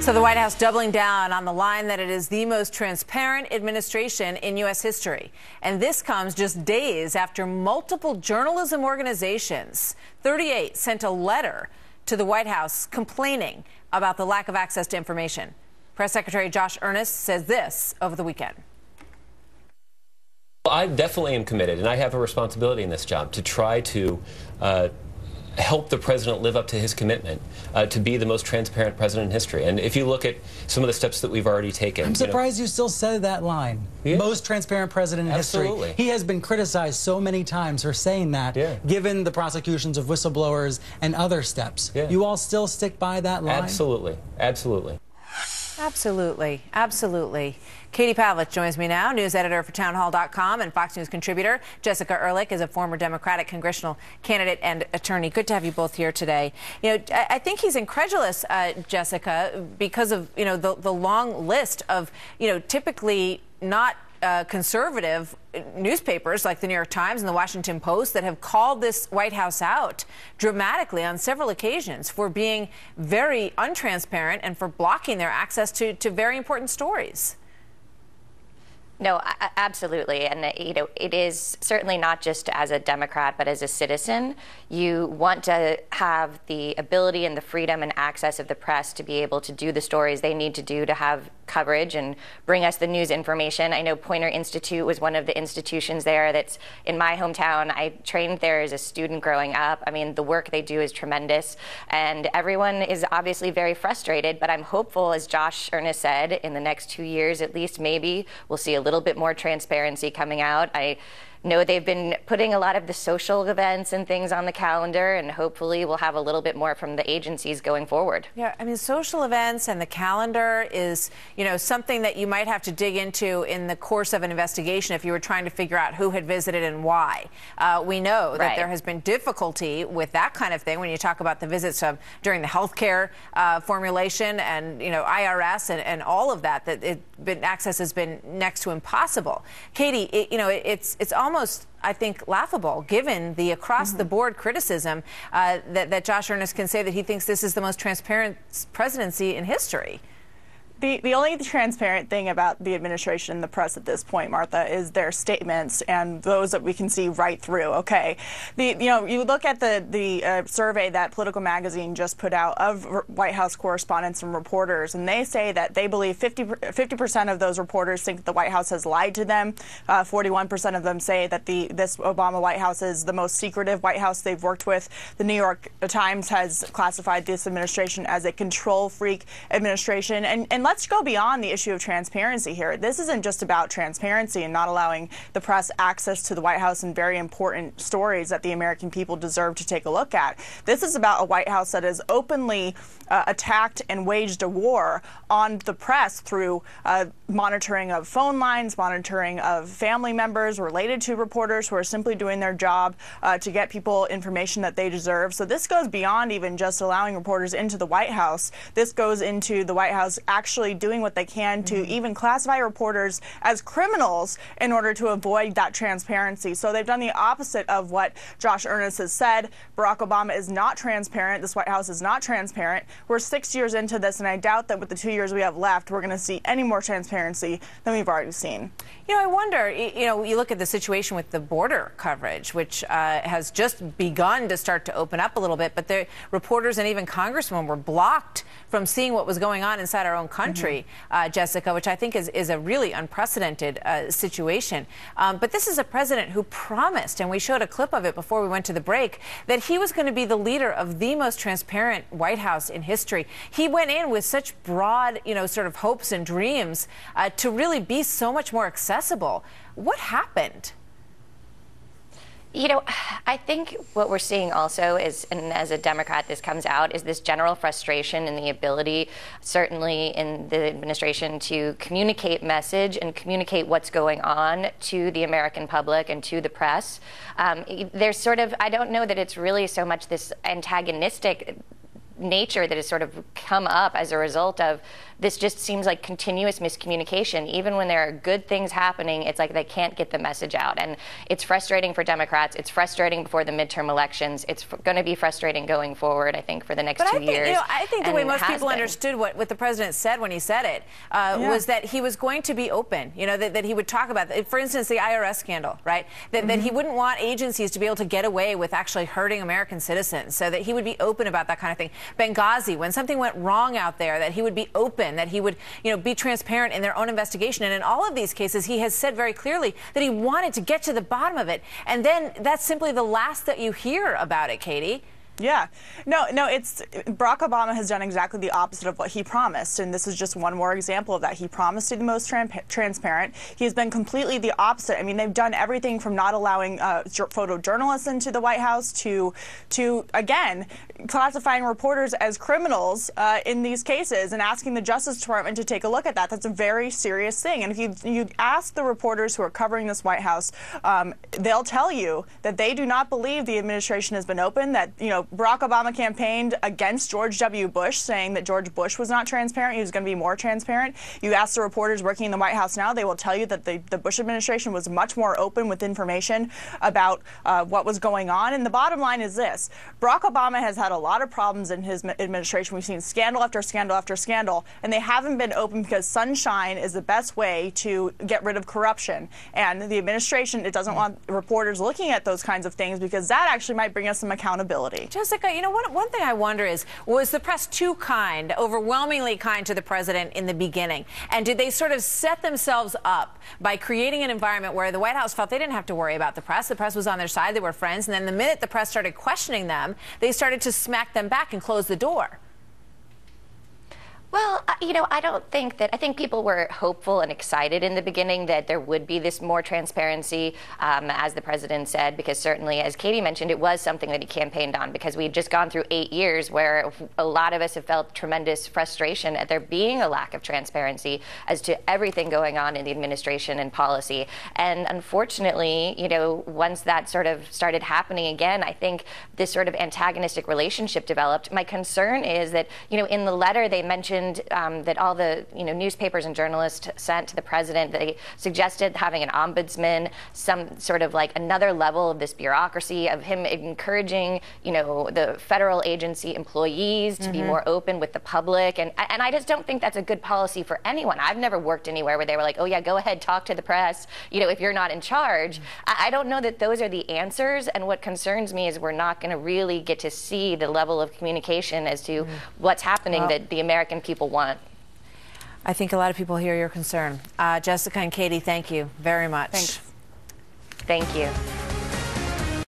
So the White House doubling down on the line that it is the most transparent administration in U.S. history. And this comes just days after multiple journalism organizations, 38, sent a letter to the White House complaining about the lack of access to information. Press Secretary Josh Earnest says this over the weekend. I definitely am committed, and I have a responsibility in this job to try to help the president live up to his commitment to be the most transparent president in history. And if you look at some of the steps that we've already taken. I'm surprised you still said that line. Yeah. Most transparent president in Absolutely. history. He has been criticized so many times for saying that, given the prosecutions of whistleblowers and other steps. You all still stick by that line? Absolutely. Absolutely. Absolutely. Absolutely. Katie Pavlich joins me now, news editor for townhall.com and Fox News contributor. Jessica Ehrlich is a former Democratic congressional candidate and attorney. Good to have you both here today. You know, I think he's incredulous, Jessica, because of, you know, the long list of, you know, typically not conservative newspapers like the New York Times and the Washington Post that have called this White House out dramatically on several occasions for being very untransparent and for blocking their access to very important stories. No, absolutely. And, you know, it is certainly not just as a Democrat, but as a citizen. You want to have the ability and the freedom and access of the press to be able to do the stories they need to do to have coverage and bring us the news information. I know Poynter Institute was one of the institutions there that's in my hometown. I trained there as a student growing up. I mean, the work they do is tremendous. And everyone is obviously very frustrated, but I'm hopeful, as Josh Earnest said, in the next 2 years at least, maybe we'll see a little bit more transparency coming out. I know they've been putting a lot of the social events and things on the calendar, and hopefully we'll have a little bit more from the agencies going forward. Yeah, I mean, social events and the calendar is, you know, something that you might have to dig into in the course of an investigation if you were trying to figure out who had visited and why. We know that there has been difficulty with that kind of thing when you talk about the visits during the healthcare formulation and, you know, IRS and all of that, access has been next to impossible. Katie, it's almost, I think, laughable, given the across-the-board criticism that Josh Earnest can say that he thinks this is the most transparent presidency in history. The only transparent thing about the administration and the press at this point, Martha, is their statements and those that we can see right through. Okay, you look at the survey that Political Magazine just put out of White House correspondents and reporters, and they say that they believe 50% of those reporters think that the White House has lied to them. 41% of them say that this Obama White House is the most secretive White House they've worked with. The New York Times has classified this administration as a control freak administration, and let's go beyond the issue of transparency here. This isn't just about transparency and not allowing the press access to the White House and very important stories that the American people deserve to take a look at. This is about a White House that has openly attacked and waged a war on the press through monitoring of phone lines, monitoring of family members related to reporters who are simply doing their job to get people information that they deserve. So this goes beyond even just allowing reporters into the White House. This goes into the White House actually doing what they can to even classify reporters as criminals in order to avoid that transparency. So they've done the opposite of what Josh Earnest has said. Barack Obama is not transparent. This White House is not transparent. We're 6 years into this, and I doubt that with the 2 years we have left, we're going to see any more transparency than we've already seen. You know, I wonder, you look at the situation with the border coverage, which has just begun to start to open up a little bit, but the reporters and even congressmen were blocked from seeing what was going on inside our own country, Jessica, which I think is a really unprecedented situation. But this is a president who promised, and we showed a clip of it before we went to the break, that he was going to be the leader of the most transparent White House in history. He went in with such broad, sort of hopes and dreams to really be so much more accessible. What happened? You know, I think what we're seeing also is, and as a Democrat this comes out, is this general frustration and the ability, certainly in the administration, to communicate message and communicate what's going on to the American public and to the press. There's sort of, I don't know that it's really so much this antagonistic nature that has sort of come up as a result of this just seems like continuous miscommunication. Even when there are good things happening, it's like they can't get the message out. And it's frustrating for Democrats. It's frustrating before the midterm elections. It's going to be frustrating going forward, I think, for the next 2 years. I think the way most people understood what the president said when he said it was that he was going to be open, that he would talk about, for instance, the IRS scandal, right? That he wouldn't want agencies to be able to get away with actually hurting American citizens, so that he would be open about that kind of thing. Benghazi, when something went wrong out there, that he would be open, that he would, be transparent in their own investigation. And in all of these cases, he has said very clearly that he wanted to get to the bottom of it. And then that's simply the last that you hear about it, Katie. Yeah. No, it's Barack Obama has done exactly the opposite of what he promised. And this is just one more example of that. He promised to be the most transparent. He has been completely the opposite. I mean, they've done everything from not allowing photojournalists into the White House to again, classifying reporters as criminals in these cases and asking the Justice Department to take a look at that. That's a very serious thing. And if you ask the reporters who are covering this White House, they'll tell you that they do not believe the administration has been open, that, Barack Obama campaigned against George W. Bush, saying that George Bush was not transparent. He was going to be more transparent. You ask the reporters working in the White House now, they will tell you that the Bush administration was much more open with information about what was going on. And the bottom line is this. Barack Obama has had a lot of problems in his administration. We've seen scandal after scandal after scandal, and they haven't been open because sunshine is the best way to get rid of corruption. And the administration, it doesn't want reporters looking at those kinds of things because that actually might bring us some accountability. Jessica, one thing I wonder is, was the press too kind, overwhelmingly kind to the president in the beginning? And did they sort of set themselves up by creating an environment where the White House felt they didn't have to worry about the press? The press was on their side. They were friends. And then the minute the press started questioning them, they started to smack them back and close the door. Well, I think people were hopeful and excited in the beginning that there would be this more transparency, as the president said, because certainly, as Katie mentioned, it was something that he campaigned on, because we had just gone through 8 years where a lot of us have felt tremendous frustration at there being a lack of transparency as to everything going on in the administration and policy. And unfortunately, once that sort of started happening again, I think this sort of antagonistic relationship developed. My concern is that, in the letter they mentioned that all the newspapers and journalists sent to the president, they suggested having an ombudsman, some sort of like another level of this bureaucracy, of him encouraging the federal agency employees to be more open with the public, and I just don't think that's a good policy for anyone. I've never worked anywhere where they were like, oh yeah, go ahead, talk to the press, if you're not in charge. I don't know that those are the answers, and what concerns me is we're not going to really get to see the level of communication as to what's happening that the American people want. I think a lot of people hear your concern. Jessica and Katie, thank you very much. Thanks. Thank you.